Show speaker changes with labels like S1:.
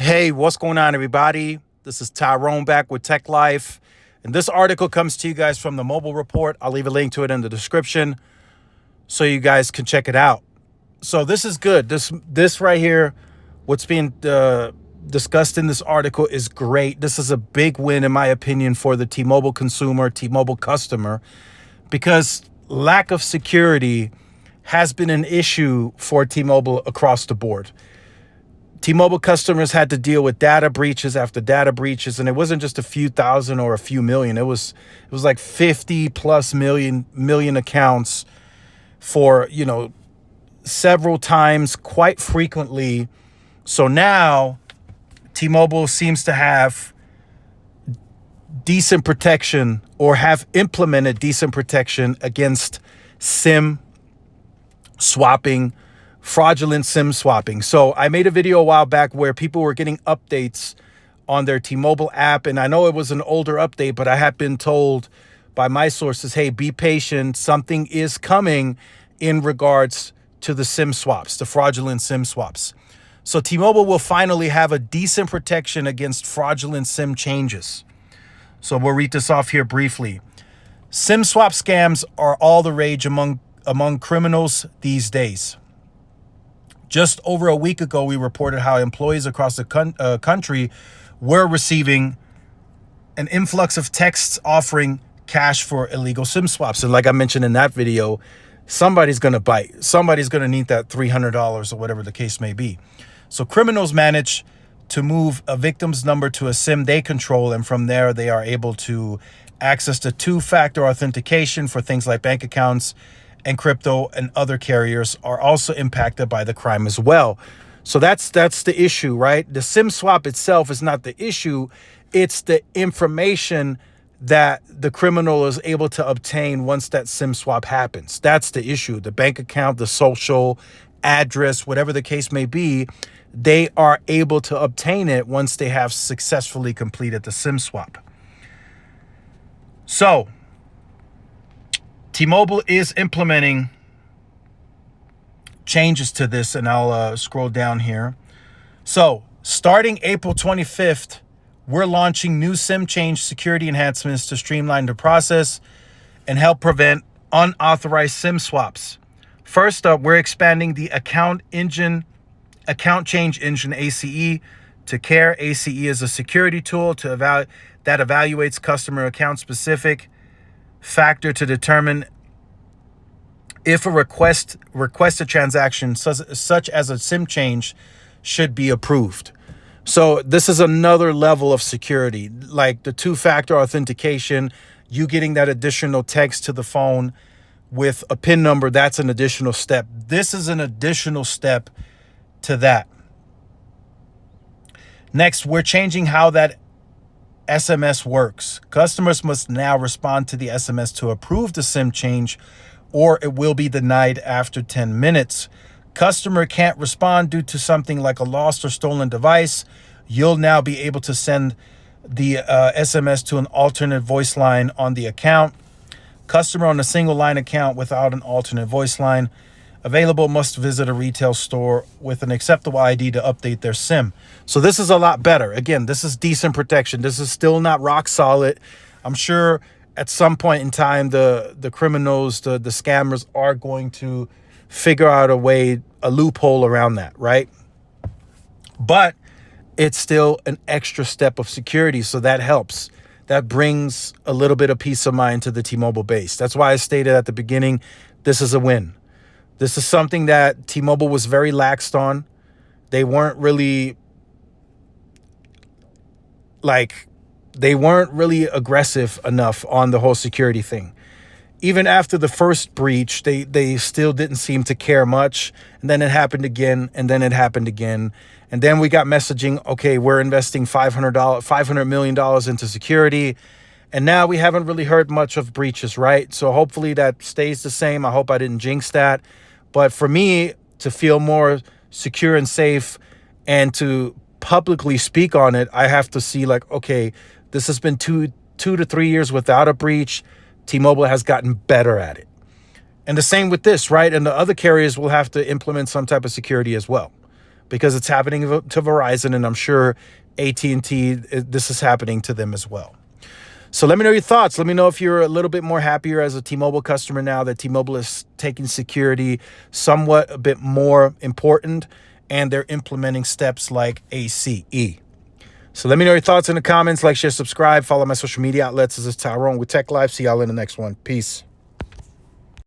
S1: Hey, what's going on, everybody? This is Tyrone back with Tech Life. And this article comes to you guys from the Mobile Report. I'll leave a link to it in the description so you guys can check it out. So this is good. This right here, what's being discussed in this article is great. This is a big win, in my opinion, for the T-Mobile consumer, T-Mobile customer, because lack of security has been an issue for T-Mobile across the board. T-Mobile customers had to deal with data breaches after data breaches, and it wasn't just a few thousand or a few million. It was like 50 plus million accounts for, several times, quite frequently. So now T-Mobile seems to have decent protection, or have implemented decent protection against SIM swapping, fraudulent SIM swapping. So I made a video a while back where people were getting updates on their T-Mobile app. And I know it was an older update, but I have been told by my sources, hey, be patient. Something is coming in regards to the SIM swaps, the fraudulent SIM swaps. So T-Mobile will finally have a decent protection against fraudulent SIM changes. So we'll read this off here briefly. SIM swap scams are all the rage among criminals these days. Just over a week ago, we reported how employees across the country were receiving an influx of texts offering cash for illegal SIM swaps. And like I mentioned in that video, somebody's going to bite. Somebody's going to need that $300 or whatever the case may be. So criminals manage to move a victim's number to a SIM they control, and from there they are able to access the two-factor authentication for things like bank accounts, and crypto, and other carriers are also impacted by the crime as well. So that's the issue, right? The SIM swap itself is not the issue. It's the information that the criminal is able to obtain once that SIM swap happens. That's the issue. The bank account, the social address, whatever the case may be, they are able to obtain it once they have successfully completed the SIM swap. So T-Mobile is implementing changes to this, and I'll scroll down here. So starting April 25th, we're launching new SIM change security enhancements to streamline the process and help prevent unauthorized SIM swaps. First up, we're expanding the account change engine, ACE, to CARE. ACE is a security tool that evaluates customer account specific factor to determine if a requested transaction such as a SIM change should be approved. So this is another level of security, like the two-factor authentication, you getting that additional text to the phone with a PIN number. That's an additional step. This is an additional step to that. Next, we're changing how that SMS works. Customers must now respond to the SMS to approve the SIM change, or it will be denied after 10 minutes. Customer can't respond due to something like a lost or stolen device. You'll now be able to send the SMS to an alternate voice line on the account. Customer on a single line account without an alternate voice line available must visit a retail store with an acceptable ID to update their SIM. So this is a lot better. Again, this is decent protection. This is still not rock solid. I'm sure at some point in time, the criminals, the scammers are going to figure out a loophole around that, right? But it's still an extra step of security, so that helps. That brings a little bit of peace of mind to the T-Mobile base. That's why I stated at the beginning, this is a win. This is something that T-Mobile was very laxed on. They weren't really aggressive enough on the whole security thing. Even after the first breach, they still didn't seem to care much. And then it happened again, and then it happened again. And then we got messaging, okay, we're investing $500 million into security. And now we haven't really heard much of breaches, right? So hopefully that stays the same. I hope I didn't jinx that. But for me to feel more secure and safe and to publicly speak on it, I have to see like, okay, this has been two to 3 years without a breach. T-Mobile has gotten better at it. And the same with this, right? And the other carriers will have to implement some type of security as well, because it's happening to Verizon, and I'm sure AT&T, this is happening to them as well. So let me know your thoughts. Let me know if you're a little bit more happier as a T-Mobile customer now that T-Mobile is taking security somewhat a bit more important, and they're implementing steps like ACE. So let me know your thoughts in the comments. Like, share, subscribe, follow my social media outlets. This is Tyrone with Tech Life. See y'all in the next one. Peace.